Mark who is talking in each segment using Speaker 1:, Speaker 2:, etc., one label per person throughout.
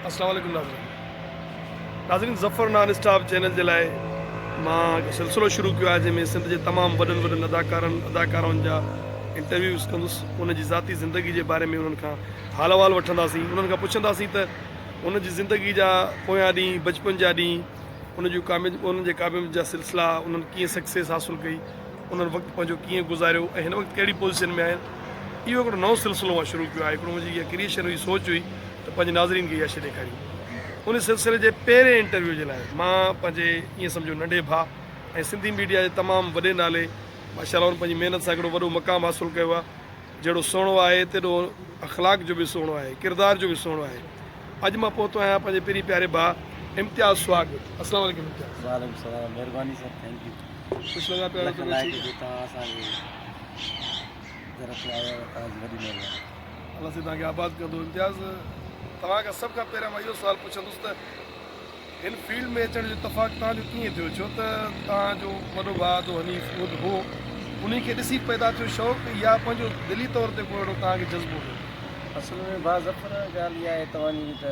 Speaker 1: अस्सलाम वालेकुम नाज़रीन ज़फ़र नान स्टाफ चैनल जे लाइ मां सिलसिलो शुरू कयो आहे जंहिंमें सिंध जे तमामु वॾनि वॾनि अदाकारनि जा इंटरव्यूज़ कंदुसि उन जी ज़ाती ज़िंदगी जे बारे में उन्हनि खां हाल अहिवाल वठंदासीं, उन्हनि खां पुछंदासीं त उन जी ज़िंदगी जा पोयां ॾींहं बचपन जा ॾींहं उन्हनि जे कामियाबी जा सिलसिला, उन्हनि कीअं सक्सेस हासिलु कई, उन्हनि वक़्तु पंहिंजो कीअं गुज़ारियो ऐं हिन वक़्तु कहिड़ी पोज़ीशन में आहिनि। इहो हिकिड़ो नओं सिलसिलो मां शुरू कयो आहे। हिकिड़ो मुंहिंजी इहा क्रिएशन हुई, सोच हुई त पंहिंजे नाज़रीन खे इहा शइ ॾेखारी। उन सिलसिले जे पहिरें इंटरव्यू जे लाइ मां पंहिंजे ईअं सम्झो नंढे भाउ ऐं सिंधी मीडिया जे तमामु वॾे नाले माशाल्लाह उन पंहिंजी महिनत सां हिकिड़ो वॾो मक़ाम हासिलु कयो आहे। जहिड़ो सुहिणो आहे तेॾो अख़लाक जो बि सुहिणो आहे, किरदार जो बि सुहिणो आहे। अॼु मां पहुतो आहियां पंहिंजे पहिरीं प्यारे भाउ इम्तियाज़ स्वाग। अस्सलाम वालेकुम इम्तियाज़।
Speaker 2: वालेकुम सलाम, महिरबानी सर, थैंक यू।
Speaker 1: ख़ुशि लॻा पिया
Speaker 2: तव्हां असांखे ज़रूरत लाइ तव्हांजी वॾी महिरबानी।
Speaker 1: अलाह से तव्हांखे आबाद कंदो। इम्तियाज़, तव्हांखां सभ खां पहिरियां मां इहो सुवालु पुछंदुसि त हिन फील्ड में अचण जो इतफ़ाक़ तव्हांजो कीअं थियो? छो त तव्हांजो वॾो भाउ जो हनीफ़ हो, उन खे ॾिसी पैदा थियो शौक़ु या पंहिंजो दिली तौर ते को अहिड़ो तव्हांखे जज़्बो हो?
Speaker 2: असल में भाउ ज़फ़र, ॻाल्हि इहा आहे तव्हांजी त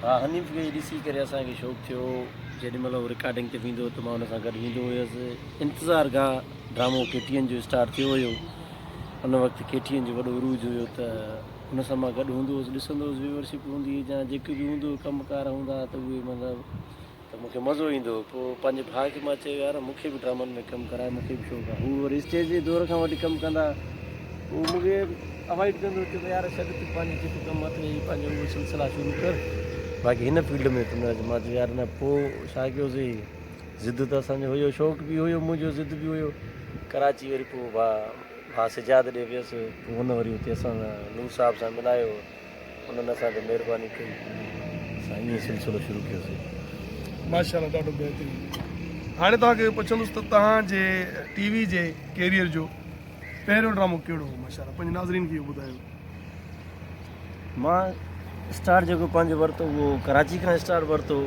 Speaker 2: भाउ हनीफ़ खे ॾिसी करे असांखे शौक़ु थियो। जेॾीमहिल उहो रिकॉर्डिंग ते वेंदो त मां हुन सां गॾु वेंदो हुयुसि। इंतज़ार खां ड्रामो केटीएन जो स्टार्ट थियो हुयो। उन वक़्तु केटीएन जो वॾो उरूज हुयो त हुन सां मां गॾु हूंदो हुउसि, ॾिसंदो हुउसि व्यूअरशिप हूंदी या जेके बि हूंदो कमुकार हूंदा त उहे मतिलबु त मूंखे मज़ो ईंदो। पोइ पंहिंजे भाउ खे मां चयो यार मूंखे बि ड्रामनि में कमु कराए, मूंखे बि शौक़ु आहे। हू वरी स्टेज जे दौर खां वठी कमु कंदा, उहो मूंखे अवॉइड कंदो हुओ त यार छॾ तूं पंहिंजो जेको कमु आहे पंहिंजो उहो सिलसिला शुरू कर, बाक़ी हिन फील्ड में तूं न अच। मां चयो यार न। पोइ छा कयोसीं, ज़िद त असांजो हुयो, शौक़ु बि हुयो मुंहिंजो, ज़िद बि हुयो। कराची वरी पोइ भाउ सिजाद ॾे वियसि। पोइ हुन वरी हुते असां नूर साहिब सां मिलायो, उन्हनि असांखे महिरबानी कई, असां ईअं सिलसिलो शुरू कयोसीं।
Speaker 1: माशाल्लाह, ॾाढो बहितरीनु। हाणे तव्हांखे पुछंदुसि त तव्हांजे टीवी जे कैरियर जो पहिरियों ड्रामो कहिड़ो हो? माशाल्लाह, पंहिंजे नाज़रीन खे इहो ॿुधायो।
Speaker 2: मां स्टार्ट जेको पंहिंजो वरितो उहो कराची खां स्टार्ट वरितो।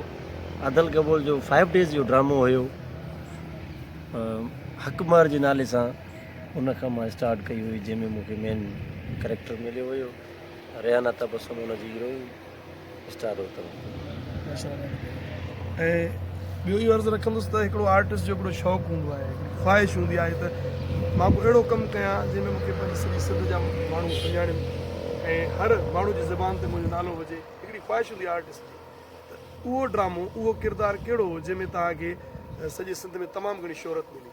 Speaker 2: अदल कबूल जो 5 डेज़ जो ड्रामो हुयो, हक़मार जे नाले सां। उन खां मां स्टार्ट कई हुई, जंहिंमें मूंखे मेन करेक्टर मिलियो हुयो। रियाना तबसम हुन जी हीरोइन स्टार वरितो।
Speaker 1: ऐं ॿियो इहो अर्ज़ु रखंदुसि त हिकिड़ो आर्टिस्ट जो हिकिड़ो शौक़ु हूंदो आहे, हिकिड़ी ख़्वाहिश हूंदी आहे त मां को अहिड़ो कमु कयां जंहिंमें मूंखे पंहिंजी सॼी सिंध जा माण्हू सुञाणनि ऐं हर माण्हू जी ज़बान ते मुंहिंजो नालो हुजे। हिकिड़ी ख़्वाहिश हूंदी आहे आर्टिस्ट जी। त उहो ड्रामो, उहो किरदारु कहिड़ो हो जंहिंमें तव्हांखे सॼे सिंध में तमामु घणी शोहरत मिली?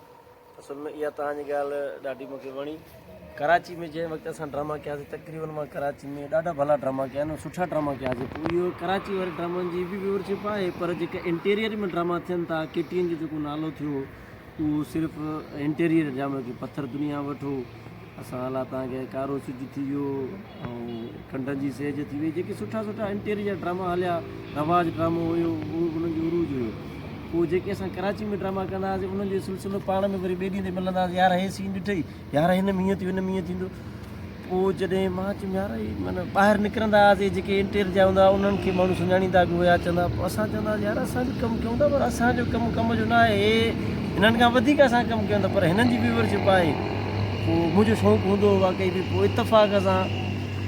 Speaker 2: असल में इहा तव्हांजी ॻाल्हि ॾाढी मूंखे वणी। कराची में जंहिं वक़्तु असां ड्रामा कयासीं, तक़रीबन मां कराची में ॾाढा भला ड्रामा कया आहिनि, सुठा ड्रामा कयासीं। पोइ इहो कराची वारे ड्रामनि जी बि व्यूअरशिप आहे, पर जेके इंटीरियर में ड्रामा थियनि था, केटीएन जो जेको नालो थियो उहो सिर्फ़ु इंटीरियर जा, की पथर दुनिया वठो, असां अला तव्हांखे कारो सिज थी वियो ऐं कंडनि जी सेज थी वई, जेके सुठा सुठा इंटीरियर जा ड्रामा हलिया। रवाज ड्रामो हुयो, उहो उन्हनि जो उरूज हुयो। पोइ जेके असां कराची में ड्रामा कंदा हुआसीं, उन्हनि जो सिलसिलो पाण में वरी ॿिए ॾींहं ते मिलंदासीं, यार हे सीन ॾिठई, यार हिन में हीअं थियो, हिन में हीअं थींदो। पोइ जॾहिं मां चयुमि यार माना ॿाहिरि निकिरंदा हुआसीं, जेके इंटीरियर जा हूंदा उन्हनि खे माण्हू सुञाणींदा बि हुया। चवंदा, पोइ असां चवंदा यार असां बि कमु कयूं था, पर असांजो कमु कम जो न आहे, हे हिननि खां वधीक असां कमु कयूं था, पर हिननि जी व्यूअरशिप आहे। पोइ मुंहिंजो शौक़ु हूंदो हो वाक़ई बि। पोइ इतफ़ाक़ सां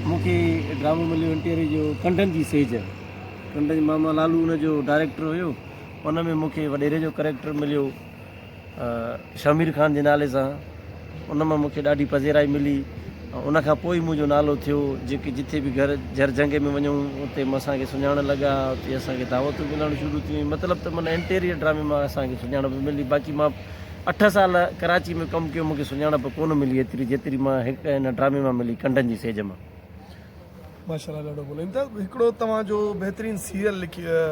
Speaker 2: मूंखे ड्रामो मिलियो इंटीरियर जो कंडनि जी सेज। कंडनि मामा लालू हुनजो डायरेक्टर हुयो। उन में मूंखे वॾेरे जो करेक्टर मिलियो शमीर ख़ान जे नाले सां। उन मां मूंखे ॾाढी पज़ेराई मिली। उन खां पोइ मुंहिंजो नालो थियो। जेके जिथे बि घर जर जंगे में वञूं उते असांखे सुञाणण लॻा, उते असांखे दावतूं मिलणु शुरू थियूं। मतिलबु त माना इंटीरियर ड्रामे मां असांखे सुञाणप मिली। बाक़ी मां 8 साल कराची में कमु कयो, मूंखे सुञाणप कोन मिली एतिरी जेतिरी मां हिकु हिन ड्रामे मां मिली, कंडनि जी सेज मां।
Speaker 1: माशाल्लाह, ॾाढो बोले। त हिकिड़ो तव्हांजो बहितरीनु सीरियल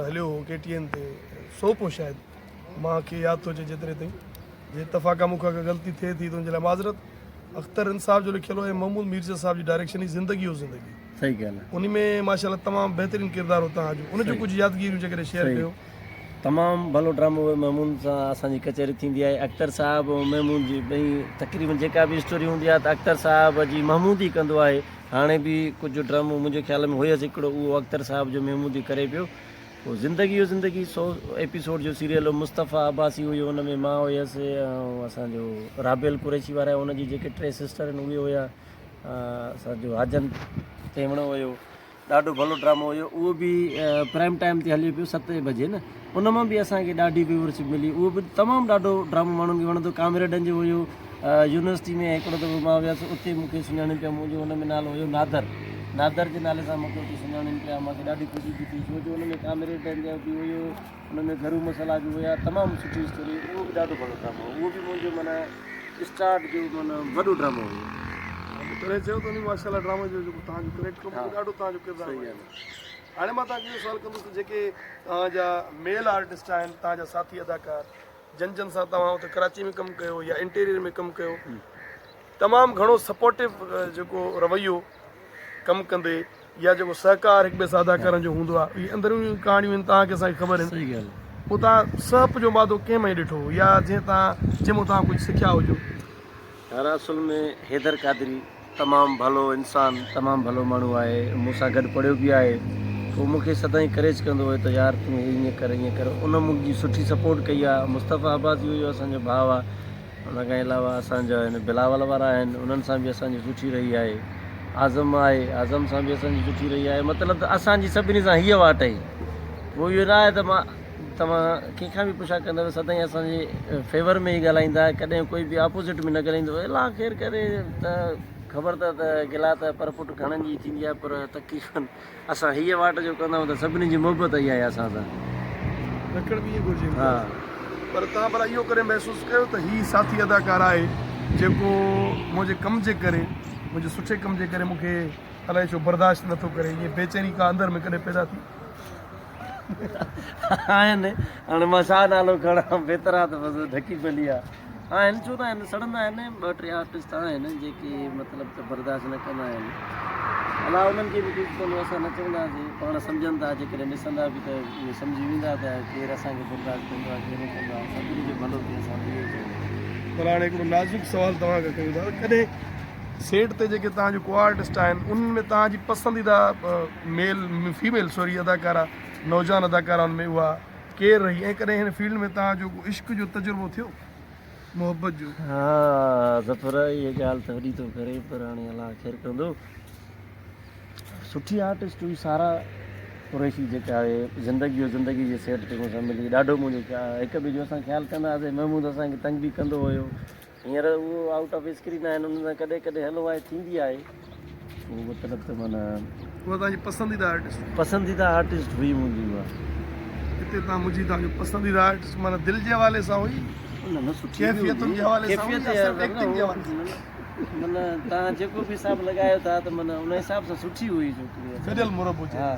Speaker 1: हलियो हो केटीएन ते, सोप हो शायदि, मूंखे यादि थो अचे जेतिरे ताईं। जे इतफ़ाक़ा मूंखां अगरि ग़लती थिए थी त उनजे लाइ माज़रत। अख़्तर इंसाफ़ जो लिखियलु हो ऐं महमूद मीरज़ा साहिब जी डायरेक्शन जी ज़िंदगी हो ज़िंदगी।
Speaker 2: सही ॻाल्हि आहे।
Speaker 1: उन में माशाल्लाह तमामु बहितरीनु किरदारु हो तव्हांजो। उनजो कुझु यादगिरियूं जेकॾहिं शेयर कयो।
Speaker 2: तमामु भलो ड्रामो हुयो। महमूद सां असांजी कचहरी थींदी आहे। अख़्तर साहिब ऐं महमूद जी ॿई तक़रीबन जेका बि स्टोरी हूंदी आहे त अख़्तर साहिब जी महमूद ई कंदो आहे। हाणे बि कुझु ड्रामो मुंहिंजे ख़्याल में हुयसि हिकिड़ो, उहो अख़्तर साहिब जो महमूद ई करे पियो। पोइ ज़िंदगी हो ज़िंदगी 100 एपिसोड जो सीरियल हो। मुस्तफ़ा अब्बासी हुयो हुन में, मां हुयसि ऐं असांजो राबेल कुरैशी वारा हुनजी जेके 3 सिस्टर आहिनि उहे हुया। असांजो हाजन तेवणो हुयो। ॾाढो भलो ड्रामो हुयो, उहो बि प्राइम टाइम ते हले पियो 7 बजे न, उन मां बि असांखे ॾाढी व्यूवरशिप मिली, उहो बि तमामु ॾाढो ड्रामो माण्हुनि खे वणंदो। कामरेडनि जो हुयो, यूनिवर्सिटी में हिकिड़ो दफ़ो मां वियुसि, उते मूंखे सुञाणे पिया, मुंहिंजो हुन में नालो हुयो नादर जे नाले सां मूंखे उते सुञाणनि पिया, मूंखे ॾाढी ख़ुशी थी, छो जो हुन में कामरेडनि जो बि हुयो, हुन में घरू मसाला बि हुया, तमामु सुठी स्टोरी, उहो बि ॾाढो भलो ड्रामो, उहो बि मुंहिंजो माना स्टार्ट जो माना वॾो ड्रामो हुयो।
Speaker 1: तॾहिं चयो त माशाल्लाह ड्रामे जो जेको तव्हांजो करेक्टर ॾाढो तव्हांजो किरदारु
Speaker 2: सही
Speaker 1: आहे।
Speaker 2: आहे।
Speaker 1: हाणे मां तव्हांखे इहो सवाल कंदुसि त जेके तव्हांजा मेल आर्टिस्ट आहिनि, तव्हांजा साथी अदाकार, जन सां तव्हां हुते कराची में कमु कयो या इंटीरियर में कमु कयो, तमामु घणो सपोर्टिव जेको रवैयो कमु कंदे या जेको सहकार हिक ॿिए सां अदाकारनि जो हूंदो आहे, इहे अंदरूनी कहाणियूं आहिनि, तव्हांखे असांखे ख़बर आहिनि।
Speaker 2: सही ॻाल्हि आहे।
Speaker 1: पोइ तव्हां सहप जो वादो कंहिं में ॾिठो या जंहिंमें तव्हां कुझु सिखिया हुजो?
Speaker 2: यार असल में हैदर कादरी तमामु भलो इंसानु, तमामु भलो माण्हू आहे, मूंसां गॾु पढ़ियो बि आहे, पोइ मूंखे सदाईं करेज कंदो हुयो त यार तूं ईअं कर ईअं कर, उन मुंहिंजी सुठी सपोर्ट कई आहे। मुस्तफ़ा अब्बासी हुयो असांजो भाउ आहे, उन खां अलावा असांजा हिन बिलावल वारा आहिनि, उन्हनि सां बि असांजी सुठी रही आहे। आज़म आहे, आज़म सां बि असांजी सुठी रही आहे, मतिलबु त असांजी सभिनी सां हीअ वाट आहे। पोइ इहो न आहे त तव्हां कंहिंखां बि पुछा कंदव, सदाईं असांजे फेवर में ई ॻाल्हाईंदा, कॾहिं कोई बि ऑपोज़िट में न ॻाल्हाईंदो। अलाह ख़ैरु करे त ख़बर त गिला त पर पुट घणनि जी थींदी आहे, पर तकलीफ़ असां हीअ वाट जो कंदा आहियूं त सभिनी जी मोहबत ई आहे असां सां।
Speaker 1: रखण बि ईअं घुरिजे।
Speaker 2: हा,
Speaker 1: पर तव्हां भला इहो करे महसूसु कयो त हीउ साथी अदाकार आहे जेको मुंहिंजे कम जे करे, मुंहिंजे सुठे कम जे करे मूंखे अलाए छो बर्दाश्त नथो करे, ईअं बेचैनी का अंदरि में कॾहिं पैदा थी?
Speaker 2: आहिनि, हाणे मां छा नालो खणां, बहितर आहे त बसि ढकी पली आहे। आहिनि, छो त आहिनि, सड़ंदा आहिनि, 2-3 आर्टिस्ट आहिनि जेके मतिलबु त बर्दाश्त न कंदा आहिनि। अलाह उन्हनि खे बि कुझु कोन्हे, असां न चवंदासीं, पाण सम्झनि था, जेकॾहिं ॾिसंदा बि त उहे सम्झी वेंदा त केरु असांखे बर्दाश्त कंदो आहे, केरु न कंदो आहे, सभिनी जो भलो थिए, असां इहो चवंदा।
Speaker 1: पर हाणे हिकिड़ो नाज़ुक सुवालु तव्हांखे कयूं था, कॾहिं सेट ते जेके तव्हांजो को आर्टिस्ट आहिनि, उन्हनि में तव्हांजी पसंदीदा फीमेल अदाकारा, नौजवान अदाकाराउनि में उहा केरु रही, ऐं कॾहिं हिन फील्ड में तव्हांजो इश्क जो तजुर्बो थियो, मोहबत जो?
Speaker 2: हा ज़फ़र, इहा ॻाल्हि त वॾी थो करे, पर हाणे अलाह ख़ैरु कंदो। सुठी आर्टिस्ट हुई सारा कुरैशी, जेका आहे ज़िंदगी जे सेट ते मूंसां मिली, ॾाढो मुंहिंजो हिक ॿिए जो असां ख़्यालु कंदा हुआसीं। महमूद असांखे तंग बि कंदो हुयो, हींअर उहो आउट ऑफ स्क्रीन आहिनि, उन्हनि सां कॾहिं हलो आहे थींदी आहे, उहो मतिलबु त माना
Speaker 1: उहा तव्हांजी
Speaker 2: पसंदीदा आर्टिस्ट हुई मुंहिंजी उहा।
Speaker 1: हिते तव्हांजो पसंदीदा आर्टिस्ट माना दिलि जे हवाले सां हुई,
Speaker 2: न सुठी
Speaker 1: कैफ़ियतुनि जे हवाले सां हुई, या सिर्फ़ु एक्टिंग जे हवाले सां?
Speaker 2: माना तव्हां जेको बि हिसाबु लॻायो था त माना उन हिसाब सां सुठी हुई छोकिरी।
Speaker 1: फिरियल मुरब हुजे।
Speaker 2: हा,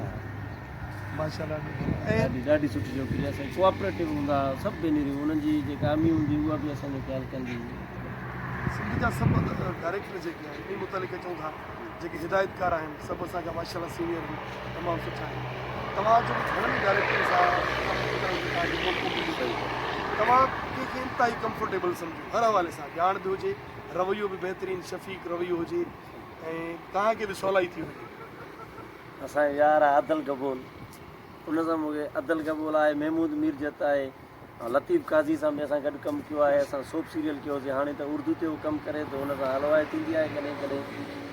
Speaker 1: माशाल्लाह।
Speaker 2: ॾाढी सुठी छोकिरी, असां कोऑपरेटिव हूंदा, सभु भेनरियूं, उन्हनि जी जेका अमी हूंदी उहा बि असांजो ख़्यालु कंदी हुई।
Speaker 1: सिंध जा सभु डायरेक्टर जेके आहिनि, इन मुतालिक़ चऊं था, जेके हिदायतकार आहिनि, सभु असांजा माशाल्लाह सीनियर बि तमामु सुठा आहिनि। तव्हांजो घणनि डायरेक्टर सां तव्हां कंहिंखे इंतिहाई कंफर्टेबल सम्झो, हर हवाले सां, ॼाण बि हुजे, रवैयो बि बहितरीनु शफ़ीक रवैयो हुजे, ऐं तव्हांखे बि सवलाई थी वञे?
Speaker 2: असांजो यार आहे अदल कबूल, उन सां मूंखे अदल कबूल आहे, महमूद मीरजत आहे, लतीफ़ काज़ी सां बि असां गॾु कमु कयो आहे, असां सोप सीरियल कयोसीं, हाणे त उर्दू ते उहो कमु करे थो, हुन सां हलवाई थींदी आहे कॾहिं कॾहिं।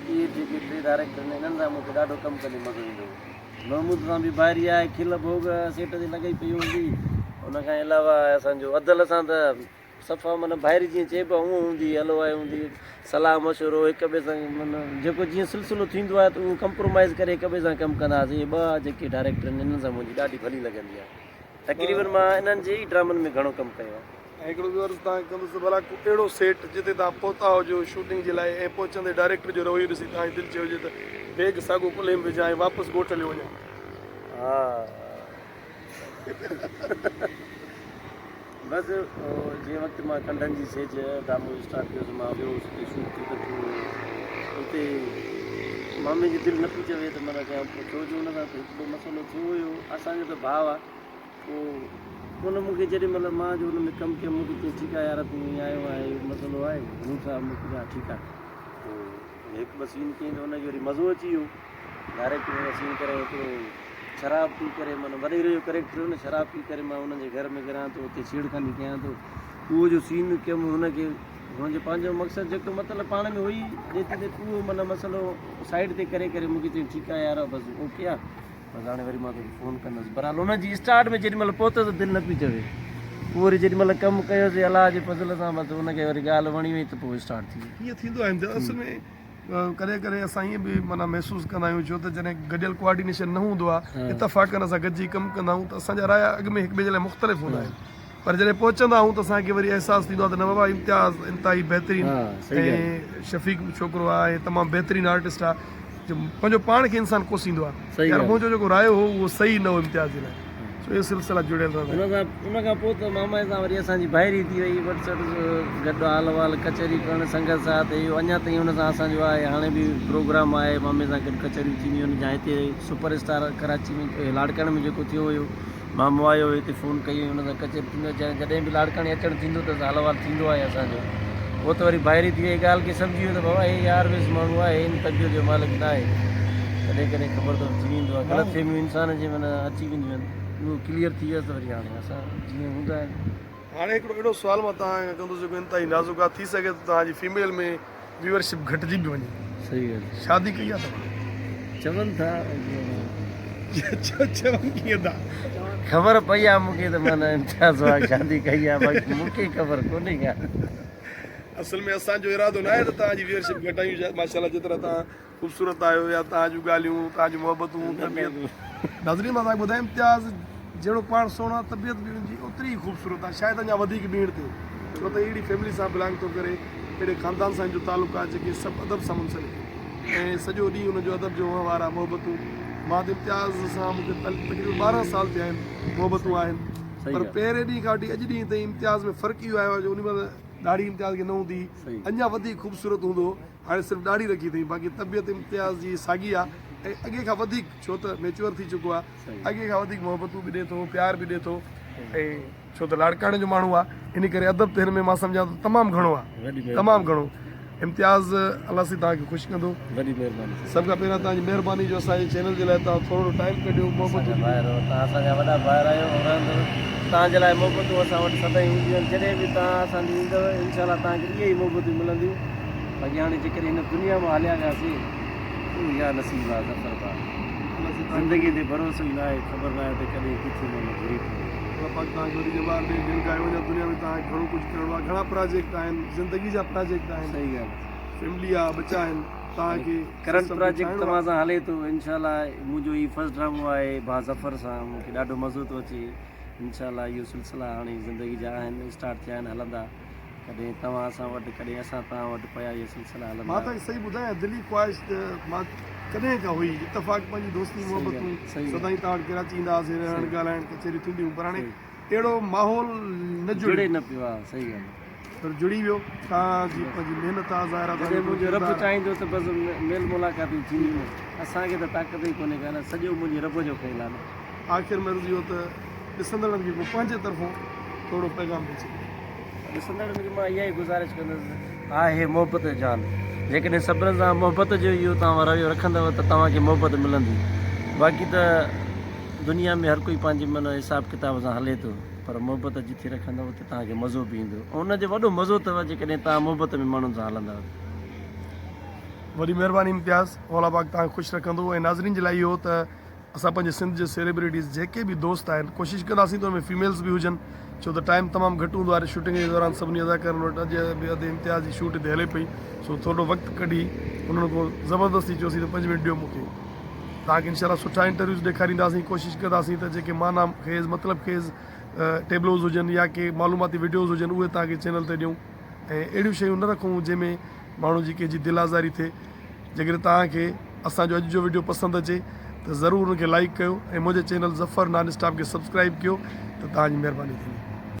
Speaker 2: इहे जेके 3 डायरेक्टर आहिनि, इन्हनि सां मूंखे ॾाढो कमु कंदे मज़ो ईंदो हुओ। महमूद सां बि ॿाहिरि आहे, खिल भोग सेट ते लॻी पई हूंदी। उन खां अलावा असांजो अदल सां त सफ़ा माना ॿाहिरि जीअं चइबो आहे उहो हूंदी, हलवाई हूंदी, सलाह मशवरो हिक ॿिए सां, माना जेको जीअं सिलसिलो थींदो आहे त उहो कंप्रोमाइज़ करे हिक ॿिए सां कमु कंदासीं। इहे 2 जेके डायरेक्टर आहिनि, इन्हनि सां मुंहिंजी ॾाढी भली लॻंदी आहे। तक़रीबन मां इन्हनि जे ई ड्रामनि में घणो कमु कयो आहे।
Speaker 1: ऐं हिकिड़ो ॿियो अर्ज़ु तव्हांखे कंदुसि, भला को अहिड़ो सेट जिते तव्हां पहुता हुजो शूटिंग जे लाइ, ऐं पहुचंदे डायरेक्टर जो रवैयो ॾिसी तव्हांजी दिलि चयो हुजे त बैग साॻो कुल्हे में विझां ऐं वापसि ॻोठ हलियो वञां?
Speaker 2: हा बसि जंहिं वक़्तु मां कंडनि जी सेज ड्रामो स्टार्ट कयोसि, मां वियो हुते शूट थी कठो, हुते मामे जी दिलि न पई चवे त माना कयां, छो जो हुन सां हिकिड़ो मसइलो थियो हुयो, असांजो त भाउ आहे, पोइ उन मूंखे जेॾी महिल मां जो हुन में कमु कयो, मूंखे चई ठीकु आहे यार तूं ईअं आयो आहे, इहो मसइलो आहे, मूंसां मूंखे कया ठीकु आहे। पोइ हिकु ॿ सीन कयईं त हुनखे वरी मज़ो अची वियो, डायरेक्ट सीन करे हिकिड़ो शराब पी करे, माना वॾे जो करेक्टर हो न, शराब पी करे मां हुनजे घर में गिरां थो, हुते छेड़खानी कयां थो, उहो जो सीन कयुमि हुनखे हुनजो पंहिंजो मक़सदु जेको मतिलबु पाण में हुई जेतिरी देरि उहो माना मसइलो साइड ते करे करे मूंखे चई ठीकु आहे यार बसि ओके आहे बसि हाणे वरी मां तोखे फ़ोन कंदुसि बहरहाल हुनजी स्टार्ट में जेॾीमहिल पहुतो त दिलि न पई चवे पोइ वरी जेॾीमहिल कमु कयोसीं अलाह जे फज़ल सां बसि हुनखे वरी ॻाल्हि वणी वई त पोइ स्टार्ट थी वई
Speaker 1: ईअं थींदो आहे असल में कॾहिं कॾहिं असां ईअं बि माना महसूसु कंदा आहियूं छो त जॾहिं गॾियल कोऑर्डिनेशन न हूंदो आहे इतफ़ाक़नि असां गॾिजी कमु कंदा आहियूं त असांजा राय अॻु में हिक ॿिए जे लाइ मुख़्तलिफ़ हूंदा आहिनि पर जॾहिं पहुचंदा आहियूं त असांखे वरी अहसासु थींदो आहे त न बाबा इम्तियाज़ इंतिहाई बहितरीनु ऐं शफ़ीक छोकिरो आहे तमामु बहितरीनु आर्टिस्ट आहे जो पंहिंजो पाण खे इंसानु कोसींदो आहे यार मुंहिंजो जेको राय हो उहो सही न हो इम्तियाज़ जे लाइ सो इहे सिलसिला जुड़ियल रहंदा
Speaker 2: उन खां पोइ त मामा सां वरी असांजी बाहिरी थी वई वटसप गॾु हाल वाल कचहरी करणु संगत सां त इहो अञा ताईं हुन सां असांजो आहे हाणे बि प्रोग्राम आहे मामे सां गॾु कचहरियूं थींदियूं आहिनि जा हिते सुपरस्टार कराची में लाड़काणे में जेको थियो हुयो मामो आयो हुयो हिते फ़ोन कई हुन सां कचहरी थींदो जॾहिं बि लाड़काणे अचणु थींदो त हाल वाल थींदो आहे असांजो उहो त वरी बाहिरी थी वई ॻाल्हि खे सम्झी वियो त बाबा हे यार वेस माण्हू आहे हिन तबियत जो मालिक न आहे कॾहिं कॾहिं ख़बर त थी वेंदो आहे ग़लतफ़हमियूं इंसान जे माना अची वेंदियूं आहिनि उहो क्लियर थी वियो त वरी हाणे असां जीअं हूंदा आहिनि
Speaker 1: हाणे हिकिड़ो अहिड़ो सुवाल मां तव्हां कंदुसि जेको इंतिहाई नाज़ुक आहे थी सघे त तव्हांजी फीमेल में व्यूअरशिप घटिजी बि वञे
Speaker 2: सही ॻाल्हि
Speaker 1: शादी कई आहे तव्हां
Speaker 2: चवनि था
Speaker 1: चवनि कीअं था
Speaker 2: ख़बर पई आहे मूंखे त माना इम्तियाज़ आहे शादी कई आहे बाक़ी मूंखे ख़बर कोन्हे का
Speaker 1: असल में असांजो इरादो न आहे त तव्हांजी व्यूअरशिप घटायूं माशाल्लाह जेतिरा तव्हां ख़ूबसूरत आहियो या तव्हांजूं ॻाल्हियूं तव्हांजूं मोहबतूं तबियत नाज़रीन मां तव्हांखे ॿुधायां इम्तियाज़ जहिड़ो पाण सोणो आहे तबियत बि हुनजी ओतिरी ई ख़ूबसूरत आहे शायदि अञा वधीक ॿीण थिए छो त अहिड़ी फैमिली सां बिलोंग थो करे अहिड़े ख़ानदान सां जो तालुक़ु आहे जेके सभु अदब सां मुंसलिक ऐं सॼो ॾींहुं हुनजो अदब जो वहिंवार आहे मोहबतूं मां त इम्तियाज़ सां मूंखे तक़रीबन 12 साल थिया आहिनि मोहबतूं आहिनि पर पहिरें ॾींहं खां वठी अॼु ॾींहं ताईं इम्तियाज़ में फ़र्क़ु इहो आयो आहे जो उन महिल ॾाढ़ी इम्तियाज़ खे न हूंदी अञा वधीक ख़ूबसूरत हूंदो हाणे सिर्फ़ु ॾाढ़ी रखी अथई बाक़ी तबियत इम्तियाज़ जी साॻी आहे ऐं अॻे खां वधीक छो त मैच्योर थी चुको आहे अॻे खां वधीक मोहबतूं बि ॾिए थो प्यार बि ॾिए थो ऐं छो त लाड़काणे जो माण्हू आहे इन करे अदब त हिन में मां सम्झां थो तमामु घणो आहे तमामु घणो इम्तियाज़ अलाह साईं तव्हांखे ख़ुशि कंदो
Speaker 2: वॾी महिरबानी
Speaker 1: सभ खां पहिरियों तव्हांजी महिरबानी जो असांजे चैनल जे लाइ तव्हां थोरो टाइम कढियो मोहबतूं
Speaker 2: तव्हां असांजा वॾा ॿाहिरि आहियो तव्हांजे लाइ मोहबतूं असां वटि सदाईं हूंदियूं आहिनि जॾहिं बि तव्हां असांजी ईंदव इनशाला तव्हांखे इहे ई मोहबतूं मिलंदियूं बाक़ी हाणे जेकॾहिं हिन दुनिया मां हलिया वियासीं इहा नसीब आहे सफ़र आहे ज़िंदगी ते भरोसो ई न आहे ख़बर न आहे त कॾहिं किथे माना घुरी
Speaker 1: तव्हांखे वरी जवाब ॾे जिन खां वञो दुनिया में तव्हांखे घणो कुझु करिणो आहे घणा प्रोजेक्ट आहिनि ज़िंदगी जा प्रोजेक्ट आहिनि
Speaker 2: सही ॻाल्हि
Speaker 1: फैमिली आहे बच्चा आहिनि तव्हांखे
Speaker 2: करंट प्रोजेक्ट तव्हां सां हले थो इनशाला मुंहिंजो ही फर्स्ट ड्रामो आहे भा ज़फ़र सां मूंखे ॾाढो मज़ो थो अचे इनशाला इहो सिलसिला हाणे ज़िंदगी जा आहिनि स्टार्ट थिया आहिनि हलंदा कॾहिं तव्हां असां वटि कॾहिं असां तव्हां वटि पिया इहे सिलसिला हलंदा
Speaker 1: मां तव्हांखे सही ॿुधायां दिली ख़्वाहिश त मां कॾहिं खां हुई इतफ़ाक़ पंहिंजी दोस्ती मोहबतूं सदाईं तव्हां वटि कराची ईंदा हुआसीं रहणु ॻाल्हाइणु कचहरियूं थींदियूं पर हाणे अहिड़ो माहौल न
Speaker 2: जुड़े न पियो आहे सही ॻाल्हि
Speaker 1: पर जुड़ी वियो तव्हांजी पंहिंजी महिनत आहे ज़ाहिर आहे
Speaker 2: मुंहिंजो रब चाहींदो त बसि मेल मुलाक़ातूं थींदियूं असांखे त ताक़त ई कोन्हे का न सॼो मुंहिंजे रब जो ख़्यालु आहे न
Speaker 1: आख़िर में इहो त ॾिसंदड़नि खे पोइ पंहिंजे तरफ़ां थोरो पैगाम ॾिए
Speaker 2: ॾिसंदड़नि खे मां इहा ई गुज़ारिश कंदुसि आहे मोहबत जान जेकॾहिं सभिनी सां मोहबत जो इहो तव्हां रवैयो रखंदव त तव्हांखे मोहबत मिलंदी बाक़ी त दुनिया में हर कोई पंहिंजे माना हिसाब किताब सां हले थो पर मोहबत जिथे रखंदव त तव्हांखे मज़ो बि ईंदो ऐं उनजो वॾो मज़ो अथव जेकॾहिं तव्हां मोहबत में माण्हुनि सां हलंदव
Speaker 1: वॾी महिरबानी इम्तियाज़ ओलाबाग तव्हांखे ख़ुशि रखंदो ऐं नाज़रीन जे लाइ इहो त असां पंहिंजे सिंध जे सेलिब्रिटीज़ जेके बि दोस्त आहिनि कोशिशि कंदासीं त हुनमें फीमेल्स बि हुजनि छो त टाइम तमामु घटि हूंदो आहे शूटिंग जे दौरान सभिनी अदाकारनि वटि अॼु बि अधु इम्तियाज़ जी शूट हिते हले पई सो थोरो वक़्तु कढी उन्हनि खां ज़बरदस्ती चयोसीं त 5 मिंट ॾियो मूंखे तव्हांखे इनशाला सुठा इंटरव्यूज़ ॾेखारींदासीं कोशिशि कंदासीं त जेके माना खेज़ मतिलबु खेज़ टेबलोज़ हुजनि या के मालूमाती वीडियोज़ हुजनि उहे तव्हांखे चैनल ते ॾियूं ऐं अहिड़ियूं शयूं न रखूं जंहिंमें माण्हू जी कंहिंजी दिलि आज़ारी थिए जेकॾहिं तव्हांखे असांजो अॼु जो वीडियो पसंदि अचे त ज़रूरु हुनखे लाइक कयो ऐं मुंहिंजे चैनल ज़फ़र नान स्टाफ खे सब्सक्राइब कयो त तव्हांजी महिरबानी थींदी